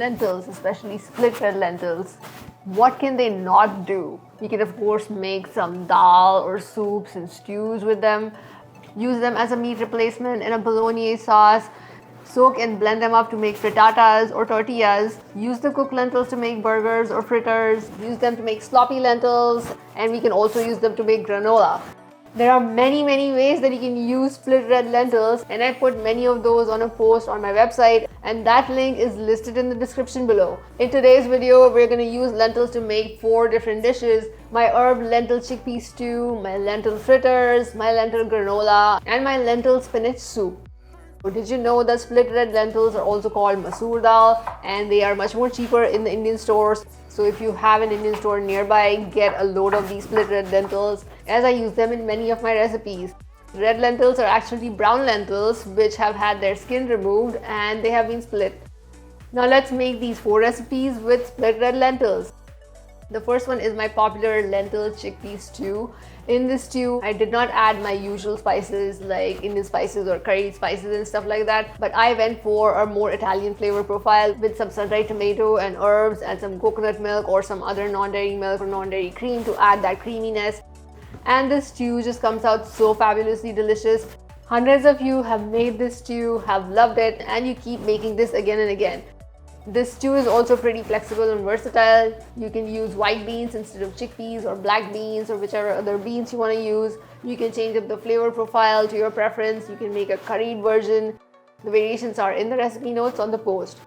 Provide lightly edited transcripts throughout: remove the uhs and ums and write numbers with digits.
Lentils, especially split red lentils. What can they not do? You can of course make some dal or soups and stews with them. Use them as a meat replacement in a bolognese sauce. Soak and blend them up to make frittatas or tortillas. Use the cooked lentils to make burgers or fritters. Use them to make sloppy lentils, and we can also use them to make granola. There are many ways that you can use split red lentils, and I put many of those on a post on my website, and that link is listed in the description below. In today's video, we're going to use lentils to make 4 different dishes: my herb lentil chickpea stew, my lentil fritters, my lentil granola, and my lentil spinach soup. Did you know that split red lentils are also called masoor dal, and they are much more cheaper in the Indian stores? So if you have an Indian store nearby, get a load of these split red lentils, as I use them in many of my recipes. Red lentils are actually brown lentils which have had their skin removed and they have been split. Now let's make these 4 recipes with split red lentils. The first one is my popular lentil chickpea stew. In this stew, I did not add my usual spices like Indian spices or curry spices and stuff like that, but I went for a more Italian flavor profile with some sun-dried tomato and herbs and some coconut milk or some other non-dairy milk or non-dairy cream to add that creaminess. And this stew just comes out so fabulously delicious. Hundreds of you have made this stew, have loved it, and you keep making this again and again. This stew is also pretty flexible and versatile. You can use white beans instead of chickpeas or black beans or whichever other beans you want to use. You can change up the flavor profile to your preference. You can make a curried version. The variations are in the recipe notes on the post.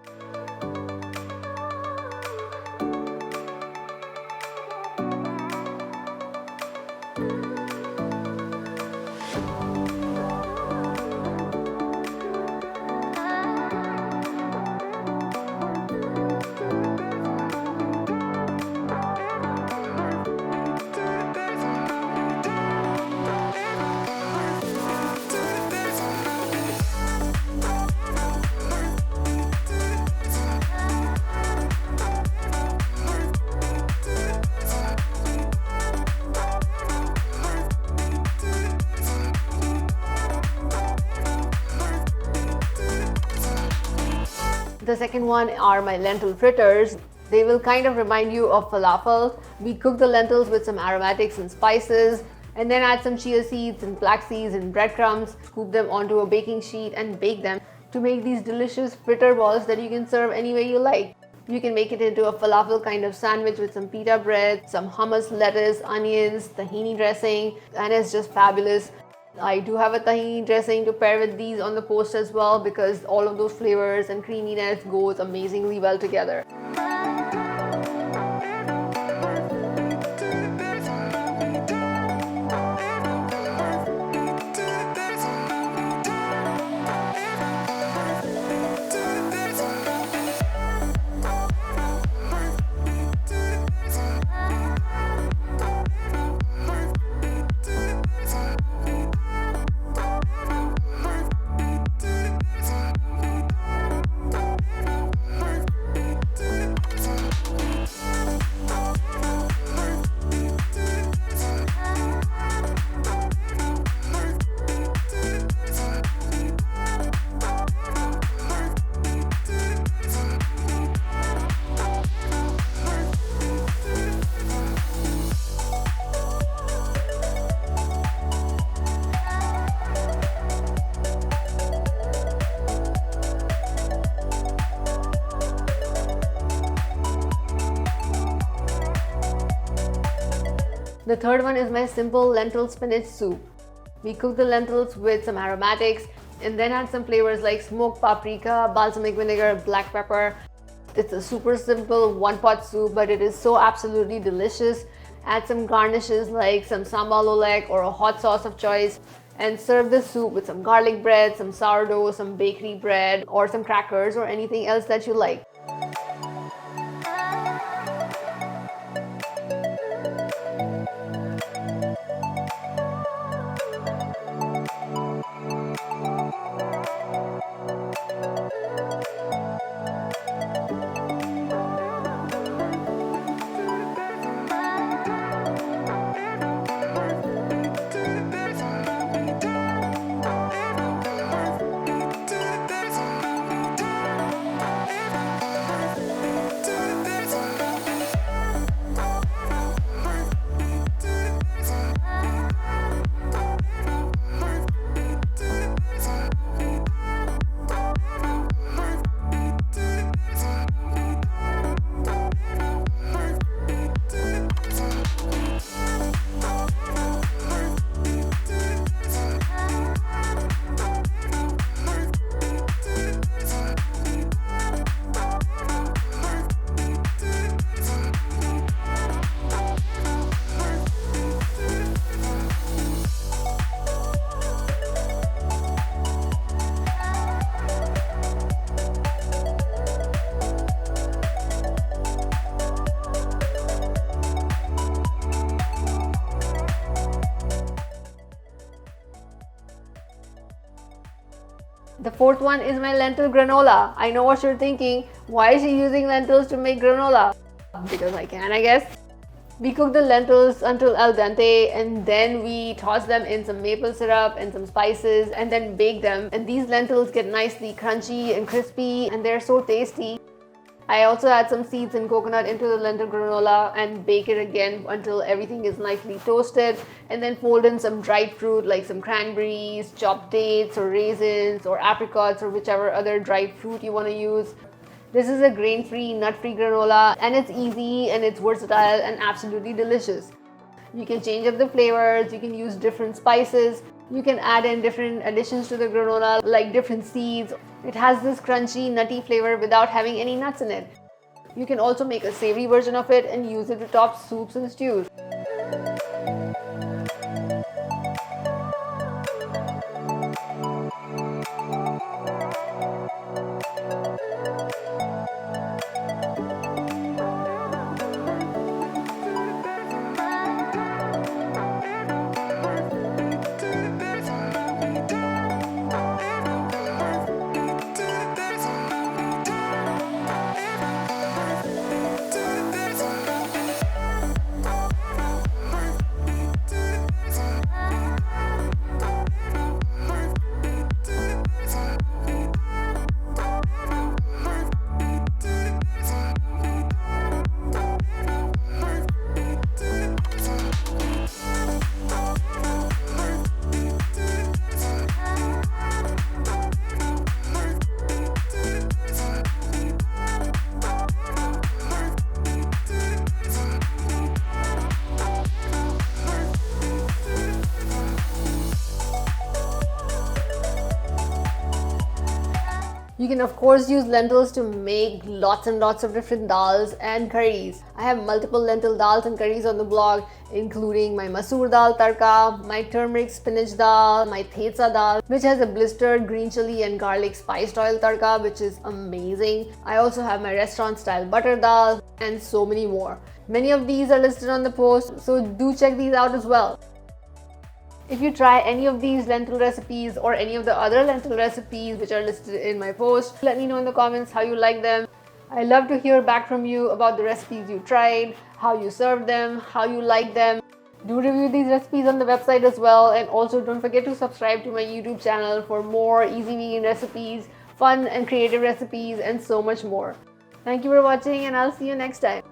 The second one are my lentil fritters. They will kind of remind you of falafel. We cook the lentils with some aromatics and spices, and then add some chia seeds and flax seeds and breadcrumbs, scoop them onto a baking sheet and bake them to make these delicious fritter balls that you can serve any way you like. You can make it into a falafel kind of sandwich with some pita bread, some hummus, lettuce, onions, tahini dressing, and it's just fabulous. I do have a tahini dressing to pair with these on the post as well, because all of those flavors and creaminess goes amazingly well together. The third one is my simple lentil spinach soup. We cook the lentils with some aromatics and then add some flavors like smoked paprika, balsamic vinegar, black pepper. It's a super simple one-pot soup, but it is so absolutely delicious. Add some garnishes like some sambal olek or a hot sauce of choice, and serve the soup with some garlic bread, some sourdough, some bakery bread, or some crackers or anything else that you like. The fourth one is my lentil granola. I know what you're thinking. Why is she using lentils to make granola? Because I can, I guess. We cook the lentils until al dente, and then we toss them in some maple syrup and some spices and then bake them. And these lentils get nicely crunchy and crispy, and they're so tasty. I also add some seeds and coconut into the lentil granola and bake it again until everything is nicely toasted, and then fold in some dried fruit like some cranberries, chopped dates or raisins or apricots or whichever other dried fruit you want to use. This is a grain-free, nut-free granola, and it's easy and it's versatile and absolutely delicious. You can change up the flavors, you can use different spices, you can add in different additions to the granola like different seeds. It has this crunchy, nutty flavor without having any nuts in it. You can also make a savory version of it and use it to top soups and stews. You can of course use lentils to make lots and lots of different dals and curries. I have multiple lentil dals and curries on the blog, including my masoor dal tarka, my turmeric spinach dal, my thetsa dal, which has a blistered green chili and garlic spiced oil tarka, which is amazing. I also have my restaurant style butter dal and so many more. Many of these are listed on the post, so do check these out as well. If you try any of these lentil recipes or any of the other lentil recipes which are listed in my post, let me know in the comments how you like them. I love to hear back from you about the recipes you tried, how you served them, how you like them. Do review these recipes on the website as well, and also don't forget to subscribe to my YouTube channel for more easy vegan recipes, fun and creative recipes, and so much more. Thank you for watching, and I'll see you next time.